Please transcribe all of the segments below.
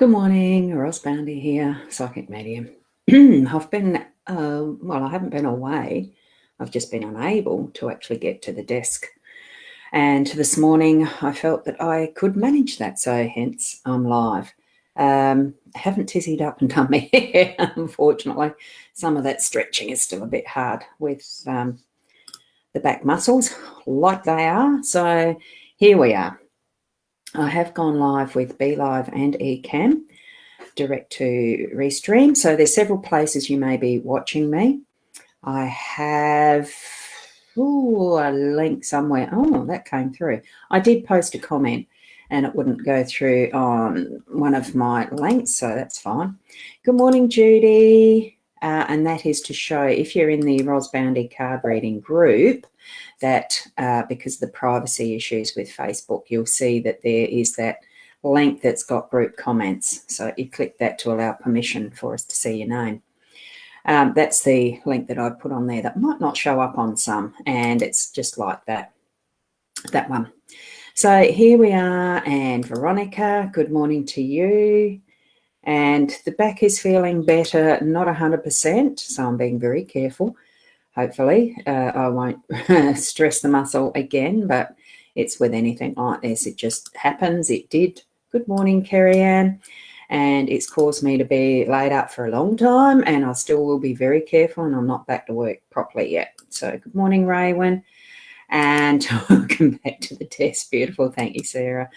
Good morning, Ross Boundy here, psychic medium. I've been, I haven't been away. I've just been unable to actually get to the desk. And this morning I felt that I could manage that, so hence I'm live. I haven't tizzied up and done my hair, unfortunately. Some of that stretching is still a bit hard with the back muscles, like they are. So here we are. I have gone live with BeLive and Ecamm, direct to restream. So there's several places you may be watching me. I have a link somewhere. Oh, that came through. I did post a comment and it wouldn't go through on one of my links, so that's fine. Good morning, Judy. And that is to show, if you're in the Ros Boundy card reading group, that because of the privacy issues with Facebook, you'll see that there is that link that's got group comments. So you click that to allow permission for us to see your name. That's the link that I put on there that might not show up on some, and it's just like that one. So here we are, and Veronica, good morning to you. And the back is feeling better, not 100%, so I'm being very careful. Hopefully I won't stress the muscle again, but it's with anything like this. It just happens. It did. Good morning, Kerry Ann. And it's caused me to be laid up for a long time, and I still will be very careful, and I'm not back to work properly yet. So good morning, Raywin. And welcome back to the desk. Beautiful. Thank you, Sarah.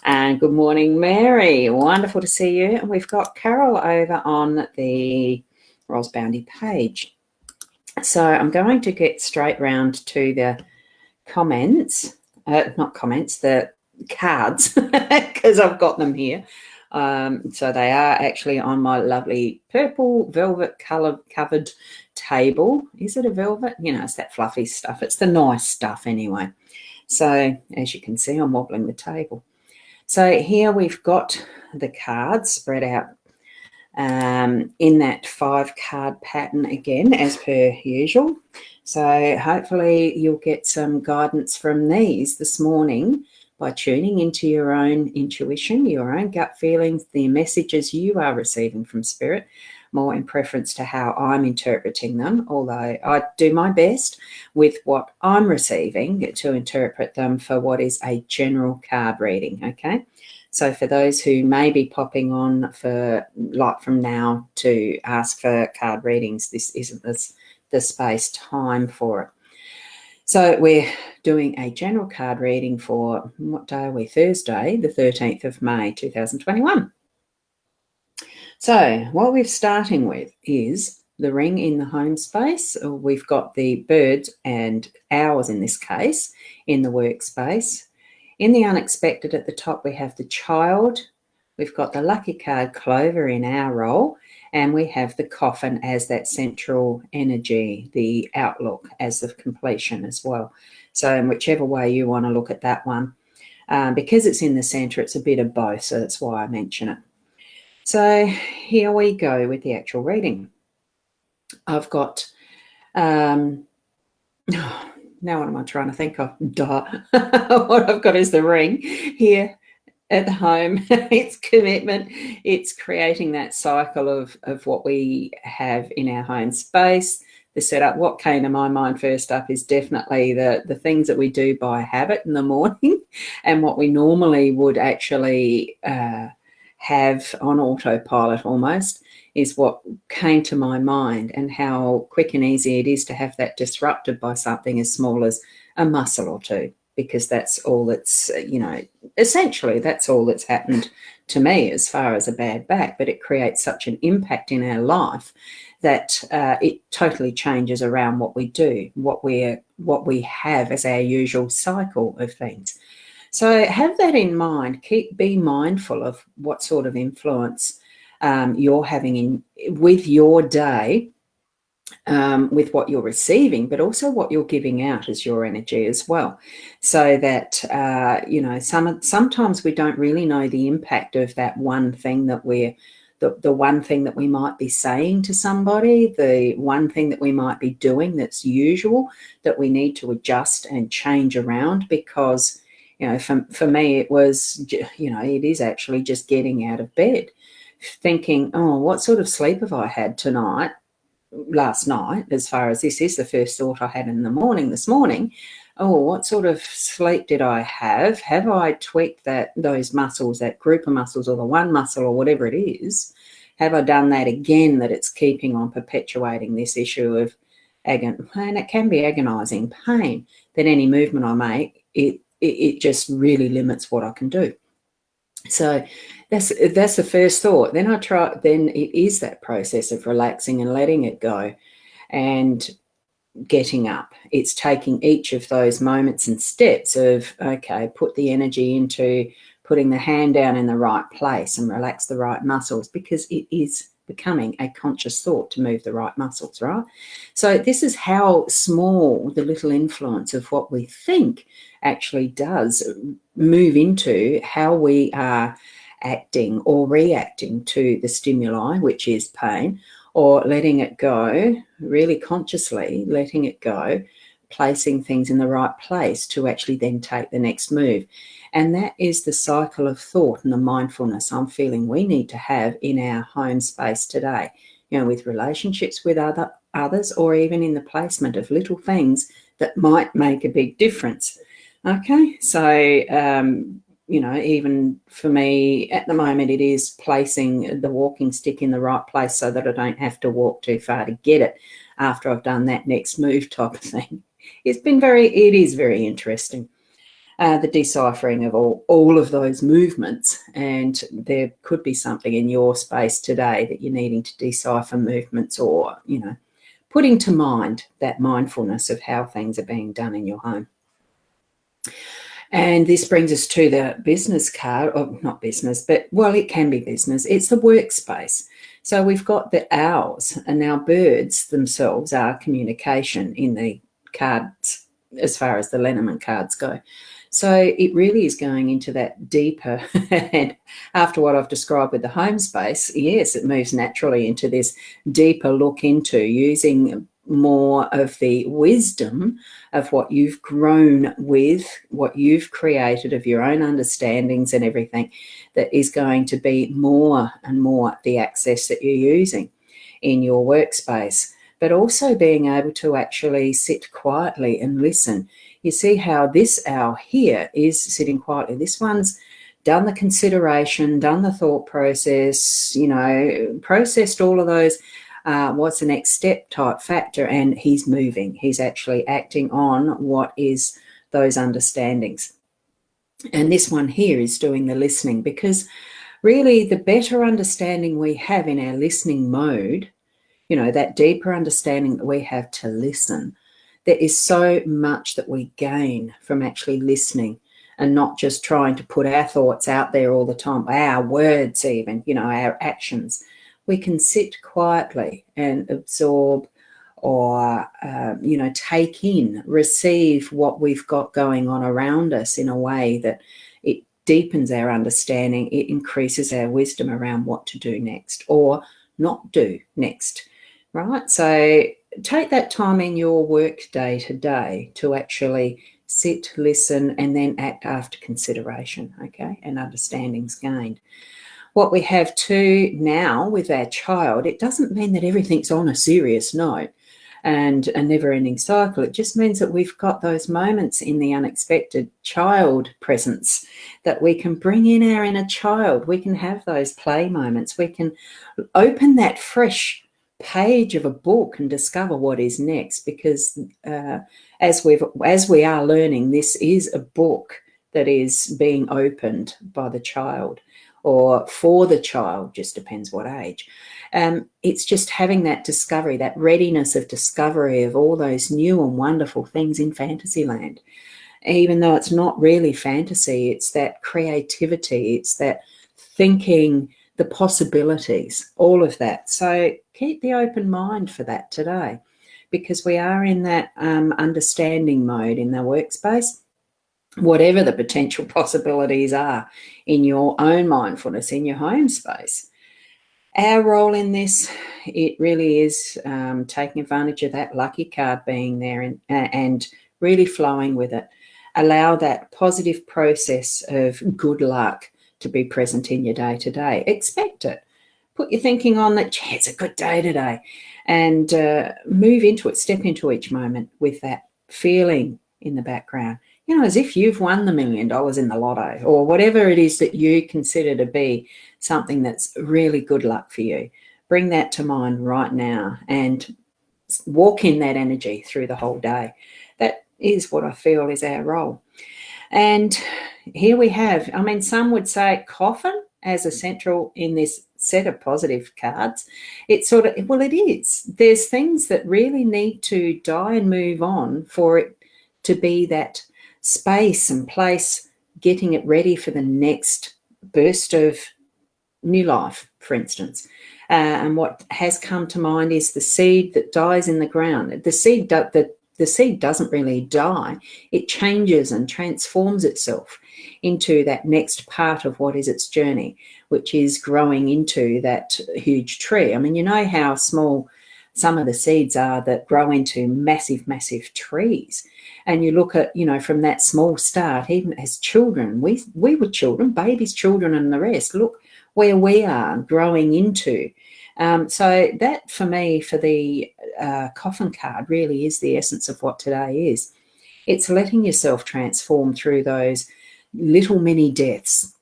And good morning, Mary. Wonderful to see you. And we've got Carol over on the Ros Boundy page. So I'm going to get straight round to the comments, the cards, because I've got them here. So they are actually on my lovely purple velvet covered table. Is it a velvet? You know, it's that fluffy stuff. It's the nice stuff anyway. So as you can see, I'm wobbling the table. So here we've got the cards spread out in that 5-card pattern again, as per usual. So hopefully you'll get some guidance from these this morning by tuning into your own intuition, your own gut feelings, the messages you are receiving from Spirit, more in preference to how I'm interpreting them, although I do my best with what I'm receiving to interpret them for what is a general card reading, okay? So for those who may be popping on for like from now to ask for card readings, this isn't the space time for it. So we're doing a general card reading for, what day are we? Thursday, the 13th of May, 2021. So what we're starting with is the ring in the home space. We've got the birds and owls in this case in the workspace. In the unexpected at the top, we have the child. We've got the lucky card clover in our role, and we have the coffin as that central energy, the outlook as the completion as well. So in whichever way you want to look at that one, because it's in the center, it's a bit of both, so that's why I mention it. So here we go with the actual reading. I've got, now what am I trying to think of? What I've got is the ring here at home. It's commitment. It's creating that cycle of what we have in our home space, the setup. What came to my mind first up is definitely the things that we do by habit in the morning and what we normally would actually have on autopilot almost is what came to my mind, and how quick and easy it is to have that disrupted by something as small as a muscle or two, because that's all that's, essentially that's all that's happened to me as far as a bad back, but it creates such an impact in our life that it totally changes around what we do, what we have as our usual cycle of things. So have that in mind. Be mindful of what sort of influence you're having with your day, with what you're receiving, but also what you're giving out as your energy as well. So that, sometimes we don't really know the impact of that one thing that the one thing that we might be saying to somebody, the one thing that we might be doing that's usual, that we need to adjust and change around, because For me, it was, it is actually just getting out of bed, thinking, oh, what sort of sleep have I had last night, as far as this is the first thought I had in the morning this morning. Oh, what sort of sleep did I have? Have I tweaked those muscles, that group of muscles, or the one muscle, or whatever it is? Have I done that again, that it's keeping on perpetuating this issue of and it can be agonising pain, that any movement I make, it just really limits what I can do. So that's the first thought. Then it is that process of relaxing and letting it go and getting up. It's taking each of those moments and steps of, okay, put the energy into putting the hand down in the right place and relax the right muscles, because it is becoming a conscious thought to move the right muscles, right? So this is how small the little influence of what we think actually does move into how we are acting or reacting to the stimuli, which is pain, or letting it go, really consciously letting it go, placing things in the right place to actually then take the next move. And that is the cycle of thought and the mindfulness I'm feeling we need to have in our home space today, with relationships with others, or even in the placement of little things that might make a big difference. Okay, so even for me at the moment, it is placing the walking stick in the right place so that I don't have to walk too far to get it after I've done that next move type of thing. It is very interesting, the deciphering of all of those movements. And there could be something in your space today that you're needing to decipher movements, or, putting to mind that mindfulness of how things are being done in your home. And this brings us to the business card, or not business, but, well, it can be business. It's the workspace. So we've got the owls, and now birds themselves are communication in the cards as far as the Lenormand cards go. So it really is going into that deeper, and after what I've described with the home space, yes, it moves naturally into this deeper look into using more of the wisdom of what you've grown with, what you've created of your own understandings and everything, that is going to be more and more the access that you're using in your workspace. But also being able to actually sit quietly and listen. You see how this owl here is sitting quietly. This one's done the consideration, done the thought process, processed all of those what's the next step type factor, and he's moving. He's actually acting on what is those understandings. And this one here is doing the listening, because really the better understanding we have in our listening mode, that deeper understanding that we have to listen, there is so much that we gain from actually listening and not just trying to put our thoughts out there all the time, our words even, our actions. We can sit quietly and absorb, or, take in, receive what we've got going on around us in a way that it deepens our understanding. It increases our wisdom around what to do next or not do next, right? So take that time in your work day to day to actually sit, listen, and then act after consideration, okay, and understanding's gained. What we have too now with our child, it doesn't mean that everything's on a serious note and a never-ending cycle. It just means that we've got those moments in the unexpected child presence that we can bring in our inner child. We can have those play moments. We can open that fresh page of a book and discover what is next, because as we are learning, this is a book that is being opened by the child, or for the child, just depends what age. It's just having that discovery, that readiness of discovery of all those new and wonderful things in Fantasyland. Even though it's not really fantasy, it's that creativity, it's that thinking, the possibilities, all of that. So keep the open mind for that today, because we are in that understanding mode in the workspace. Whatever the potential possibilities are in your own mindfulness, in your home space. Our role in this, it really is taking advantage of that lucky card being there and really flowing with it. Allow that positive process of good luck to be present in your day to day. Expect it. Put your thinking on that, gee, it's a good day today, and move into it, step into each moment with that feeling in the background, as if you've won the $1 million in the lotto, or whatever it is that you consider to be something that's really good luck for you. Bring that to mind right now and walk in that energy through the whole day. That is what I feel is our role. And here we have, some would say coffin as essential in this set of positive cards. It's sort of, well, it is. There's things that really need to die and move on for it to be that space and place, getting it ready for the next burst of new life, for instance. And what has come to mind is the seed that dies in the ground. The seed doesn't really die. It changes and transforms itself into that next part of what is its journey, which is growing into that huge tree. You know how small some of the seeds are that grow into massive, massive trees. And you look at, from that small start, even as children, we were children, babies, children, and the rest. Look where we are growing into. So that, for me, for the coffin card, really is the essence of what today is. It's letting yourself transform through those little mini deaths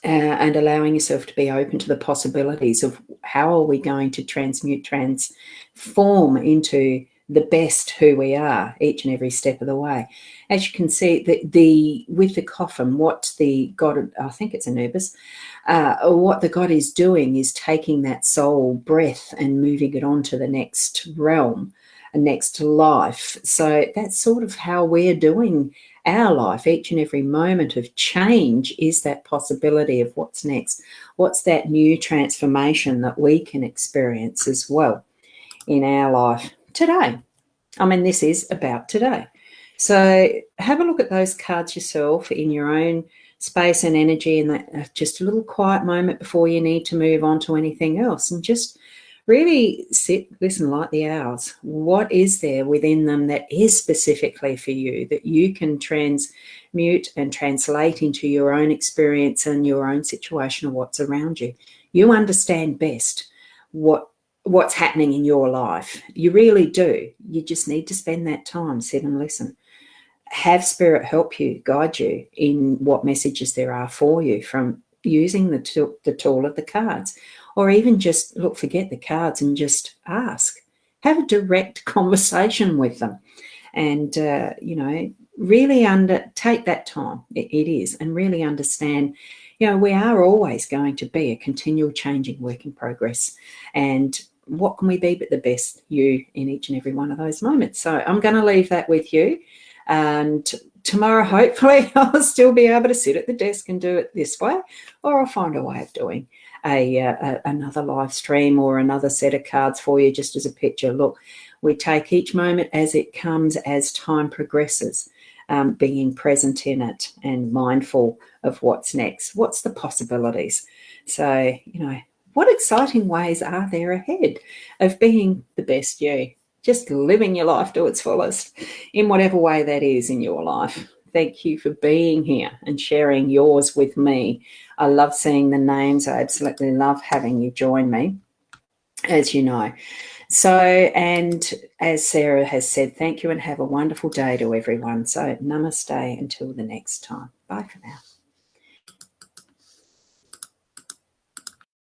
and allowing yourself to be open to the possibilities of how are we going to transform into the best who we are each and every step of the way. As you can see, with the coffin, what the god, I think it's Anubis, what the god is doing is taking that soul breath and moving it on to the next realm, next life. So that's sort of how we're doing our life. Each and every moment of change is that possibility of what's next. What's that new transformation that we can experience as well in our life today? This is about today. So have a look at those cards yourself in your own space and energy, and that just a little quiet moment before you need to move on to anything else, and just really sit, listen like the owls. What is there within them that is specifically for you, that you can transmute and translate into your own experience and your own situation of what's around you? You understand best what's happening in your life. You really do. You just need to spend that time, sit and listen. Have Spirit help you, guide you in what messages there are for you from using the tool of the cards. Or even just, forget the cards and just ask. Have a direct conversation with them and, really take that time. It is, and really understand, we are always going to be a continual changing work in progress. And what can we be but the best you in each and every one of those moments? So I'm going to leave that with you. And tomorrow, hopefully, I'll still be able to sit at the desk and do it this way, or I'll find a way of doing another live stream or another set of cards for you just as a picture. Look, we take each moment as it comes, as time progresses, being present in it and mindful of what's next. What's the possibilities? So, what exciting ways are there ahead of being the best you? Just living your life to its fullest in whatever way that is in your life. Thank you for being here and sharing yours with me. I love seeing the names. I absolutely love having you join me, as you know. So, and as Sarah has said, thank you and have a wonderful day to everyone. So, namaste until the next time. Bye for now.